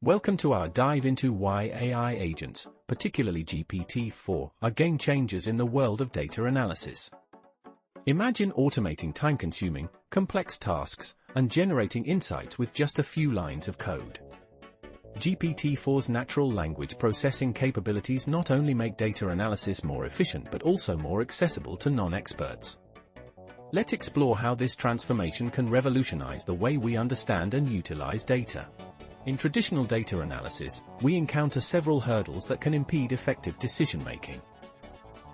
Welcome to our dive into why AI agents, particularly GPT-4, are game changers in the world of data analysis. Imagine automating time-consuming, complex tasks, and generating insights with just a few lines of code. GPT-4's natural language processing capabilities not only make data analysis more efficient but also more accessible to non-experts. Let's explore how this transformation can revolutionize the way we understand and utilize data. In traditional data analysis, we encounter several hurdles that can impede effective decision-making.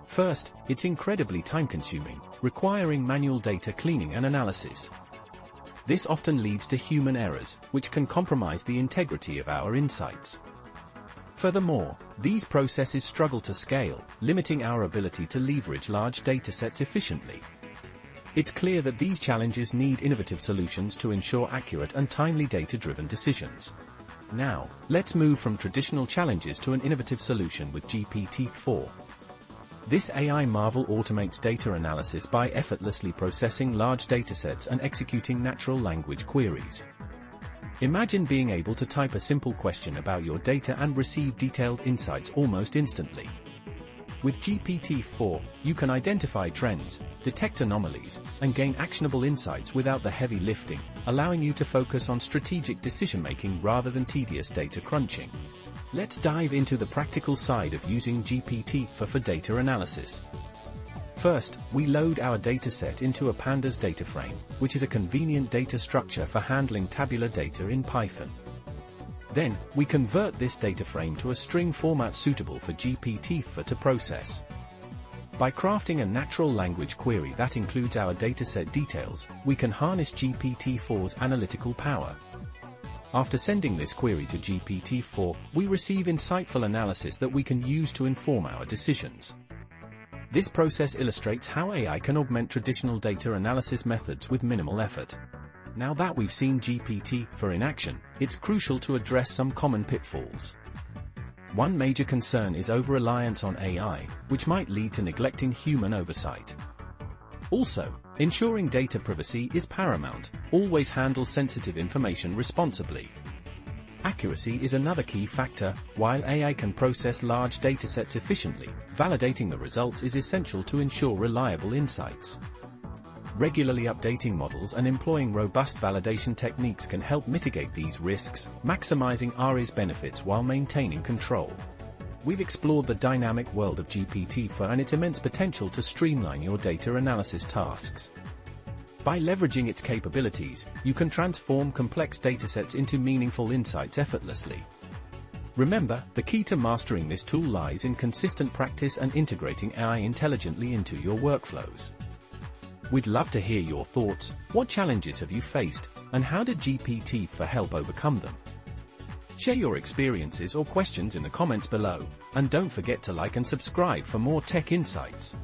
First, it's incredibly time-consuming, requiring manual data cleaning and analysis. This often leads to human errors, which can compromise the integrity of our insights. Furthermore, these processes struggle to scale, limiting our ability to leverage large datasets efficiently. It's clear that these challenges need innovative solutions to ensure accurate and timely data-driven decisions. Now, let's move from traditional challenges to an innovative solution with GPT-4. This AI marvel automates data analysis by effortlessly processing large datasets and executing natural language queries. Imagine being able to type a simple question about your data and receive detailed insights almost instantly. With GPT-4, you can identify trends, detect anomalies, and gain actionable insights without the heavy lifting, allowing you to focus on strategic decision-making rather than tedious data crunching. Let's dive into the practical side of using GPT-4 for data analysis. First, we load our dataset into a pandas data frame, which is a convenient data structure for handling tabular data in Python. Then, we convert this data frame to a string format suitable for GPT-4 to process. By crafting a natural language query that includes our dataset details, we can harness GPT-4's analytical power. After sending this query to GPT-4, we receive insightful analysis that we can use to inform our decisions. This process illustrates how AI can augment traditional data analysis methods with minimal effort. Now that we've seen GPT-4 in action, it's crucial to address some common pitfalls. One major concern is over-reliance on AI, which might lead to neglecting human oversight. Also, ensuring data privacy is paramount. Always handle sensitive information responsibly. Accuracy is another key factor. While AI can process large datasets efficiently, validating the results is essential to ensure reliable insights. Regularly updating models and employing robust validation techniques can help mitigate these risks, maximizing AI's benefits while maintaining control. We've explored the dynamic world of GPT-4 and its immense potential to streamline your data analysis tasks. By leveraging its capabilities, you can transform complex datasets into meaningful insights effortlessly. Remember, the key to mastering this tool lies in consistent practice and integrating AI intelligently into your workflows. We'd love to hear your thoughts. What challenges have you faced, and how did GPT-4 help overcome them? Share your experiences or questions in the comments below, and don't forget to like and subscribe for more tech insights.